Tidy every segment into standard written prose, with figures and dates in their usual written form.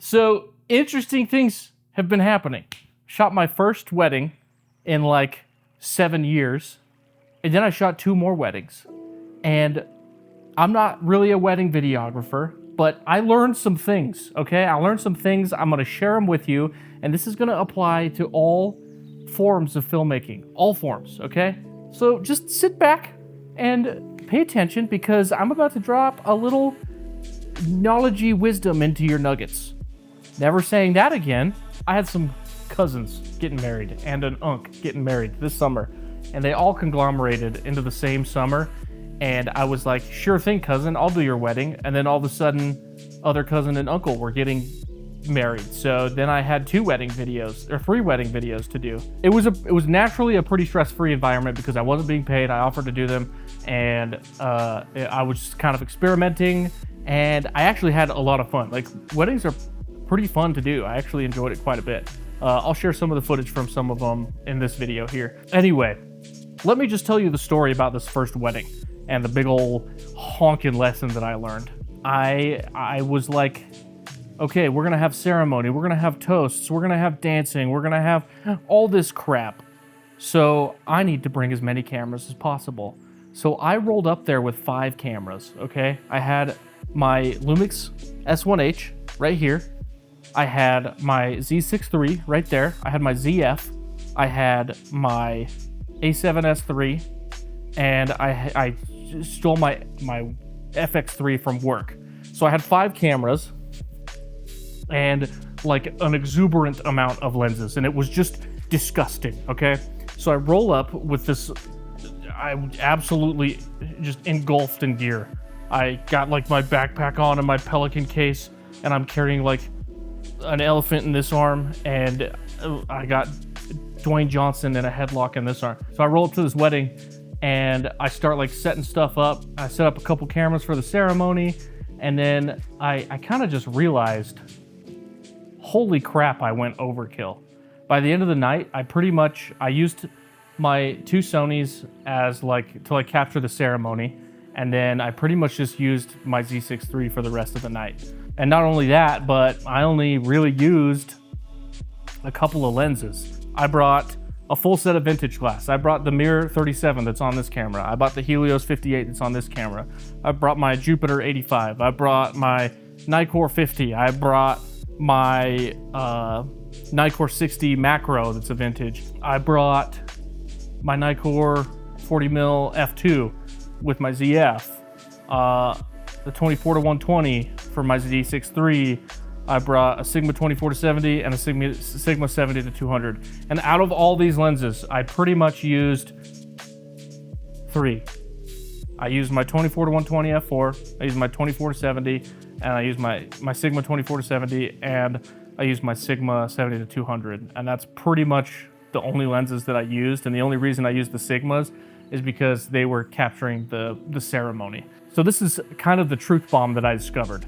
So interesting things have been happening. Shot my first wedding in like 7 years, and then I shot 2 more weddings. And I'm not really a wedding videographer, but I learned some things, okay? I learned some things, I'm gonna share them with you, and this is gonna apply to all forms of filmmaking, all forms, okay? So just sit back and pay attention, because I'm about to drop a little knowledgey wisdom into your nuggets. Never saying that again. I had some cousins getting married and an uncle getting married this summer, and they all conglomerated into the same summer. And I was like, sure thing, cousin, I'll do your wedding. And then all of a sudden, other cousin and uncle were getting married. So then I had 2 wedding videos, or 3 wedding videos to do. It was naturally a pretty stress-free environment because I wasn't being paid. I offered to do them, and I was just kind of experimenting, and I actually had a lot of fun. Like, weddings are pretty fun to do. I actually enjoyed it quite a bit. I'll share some of the footage from some of them in this video here. Anyway, let me just tell you the story about this first wedding and the big old honking lesson that I learned. I was like, okay, we're gonna have ceremony, we're gonna have toasts, we're gonna have dancing, we're gonna have all this crap. So I need to bring as many cameras as possible. So I rolled up there with 5 cameras, okay? I had my Lumix S1H right here. I had my Z6iii right there. I had my ZF. I had my A7S III, and I stole my FX3 from work. So I had 5 cameras and like an exuberant amount of lenses, and it was just disgusting, okay? So I roll up with this, I absolutely just engulfed in gear. I got like my backpack on and my Pelican case, and I'm carrying like an elephant in this arm, and I got Dwayne Johnson in a headlock in this arm. So I roll up to this wedding, and I start like setting stuff up. I set up a couple cameras for the ceremony, and then I kind of just realized, holy crap, I went overkill. By the end of the night, I used my 2 Sonys as to capture the ceremony, and then I pretty much just used my Z6iii for the rest of the night. And not only that, but I only really used a couple of lenses. I brought a full set of vintage glass. I brought the Mirror 37 that's on this camera. I bought the Helios 58 that's on this camera. I brought my Jupiter 85. I brought my Nikkor 50. I brought my Nikkor 60 macro that's a vintage. I brought my Nikkor 40mm f2 with my ZF. The 24-120 for my Z6iii. I brought a Sigma 24-70 and a Sigma 70-200. And out of all these lenses, I pretty much used 3. I used my 24-120 f4, I used my 24-70, and I used my Sigma 24-70, and I used my Sigma 70-200. And that's pretty much the only lenses that I used. And the only reason I used the Sigmas is because they were capturing the ceremony. So this is kind of the truth bomb that I discovered.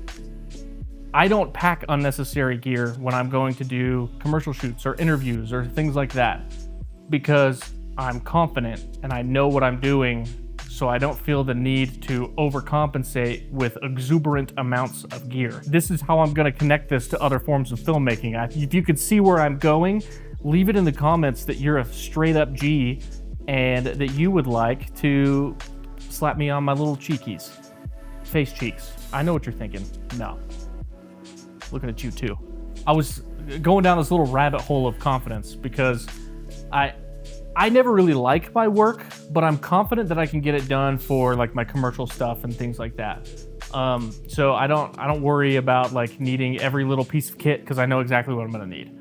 I don't pack unnecessary gear when I'm going to do commercial shoots or interviews or things like that, because I'm confident and I know what I'm doing, so I don't feel the need to overcompensate with exuberant amounts of gear. This is how I'm gonna connect this to other forms of filmmaking. If you could see where I'm going, leave it in the comments that you're a straight up G and that you would like to slap me on my little cheekies, face cheeks. I know what you're thinking. No. Looking at you too. I was going down this little rabbit hole of confidence because I never really like my work, but I'm confident that I can get it done for like my commercial stuff and things like that. So I don't worry about like needing every little piece of kit, because I know exactly what I'm gonna need.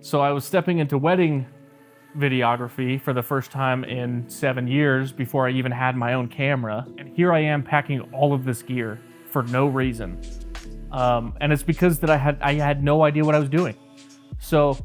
So I was stepping into wedding videography for the first time in 7 years before I even had my own camera, and here I am packing all of this gear for no reason. And it's because that I had no idea what I was doing. So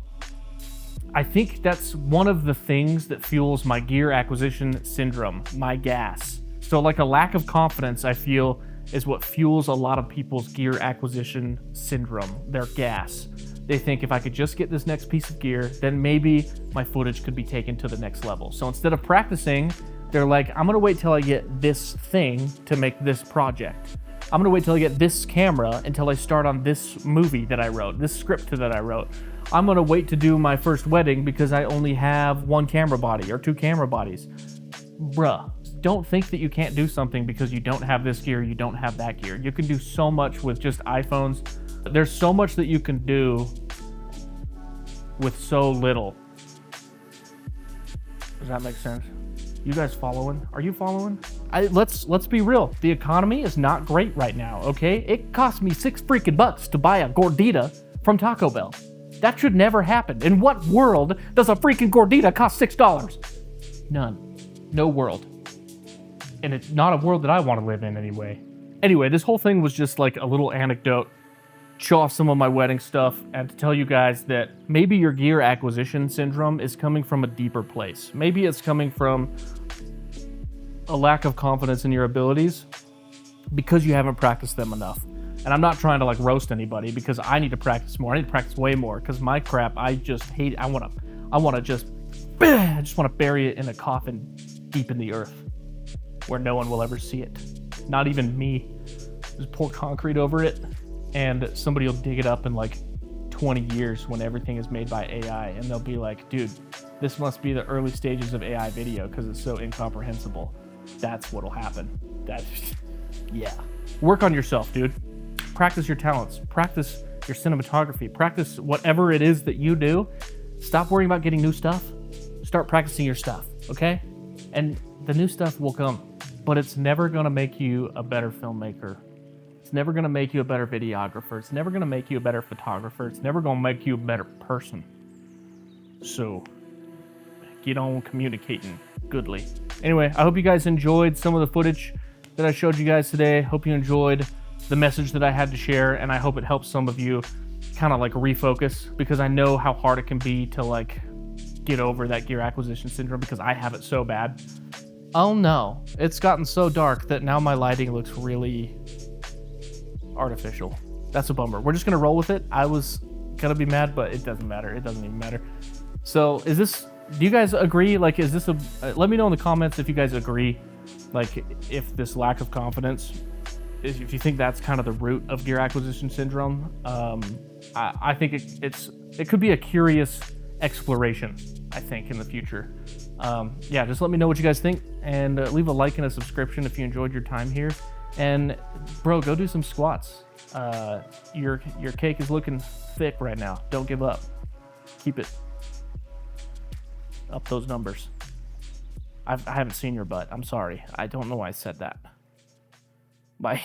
I think that's one of the things that fuels my gear acquisition syndrome, my gas. So like a lack of confidence, I feel, is what fuels a lot of people's gear acquisition syndrome, their gas. They think if I could just get this next piece of gear, then maybe my footage could be taken to the next level. So instead of practicing, they're like, I'm gonna wait till I get this thing to make this project. I'm gonna wait till I get this camera until I start on this movie that I wrote, this script that I wrote. I'm gonna wait to do my first wedding because I only have 1 camera body or 2 camera bodies. Bruh, don't think that you can't do something because you don't have this gear, you don't have that gear. You can do so much with just iPhones. There's so much that you can do with so little. Does that make sense? You guys following? Are you following? Let's be real. The economy is not great right now, okay? It cost me $6 freaking bucks to buy a gordita from Taco Bell. That should never happen. In what world does a freaking gordita cost $6? None. No world. And it's not a world that I want to live in anyway. Anyway, this whole thing was just like a little anecdote, show off some of my wedding stuff, and to tell you guys that maybe your gear acquisition syndrome is coming from a deeper place. Maybe it's coming from a lack of confidence in your abilities because you haven't practiced them enough. And I'm not trying to like roast anybody because I need to practice more. I need to practice way more because my crap, I just hate. I want to just want to bury it in a coffin deep in the earth where no one will ever see it. Not even me. Just pour concrete over it and somebody will dig it up in like 20 years when everything is made by AI and they'll be like, dude, this must be the early stages of AI video because it's so incomprehensible. That's what'll happen. Yeah. Work on yourself, dude. Practice your talents. Practice your cinematography. Practice whatever it is that you do. Stop worrying about getting new stuff. Start practicing your stuff, okay? And the new stuff will come, but it's never gonna make you a better filmmaker. It's never gonna make you a better videographer. It's never gonna make you a better photographer. It's never gonna make you a better person. So, get on communicating goodly. Anyway, I hope you guys enjoyed some of the footage that I showed you guys today. Hope you enjoyed the message that I had to share, and I hope it helps some of you kind of like refocus, because I know how hard it can be to like get over that gear acquisition syndrome, because I have it so bad. Oh no, it's gotten so dark that now my lighting looks really artificial. That's a bummer. We're just gonna roll with it. I was gonna be mad, but it doesn't matter. It doesn't even matter. So do you guys agree? Like, is this let me know in the comments if you guys agree, like if this lack of confidence, if you think that's kind of the root of gear acquisition syndrome. I think it could be a curious exploration, I think, in the future. Yeah, just let me know what you guys think, and leave a like and a subscription if you enjoyed your time here. And bro, go do some squats. Your cake is looking thick right now. Don't give up. Keep it up, those numbers. I haven't seen your butt. I'm sorry. I don't know why I said that. Bye.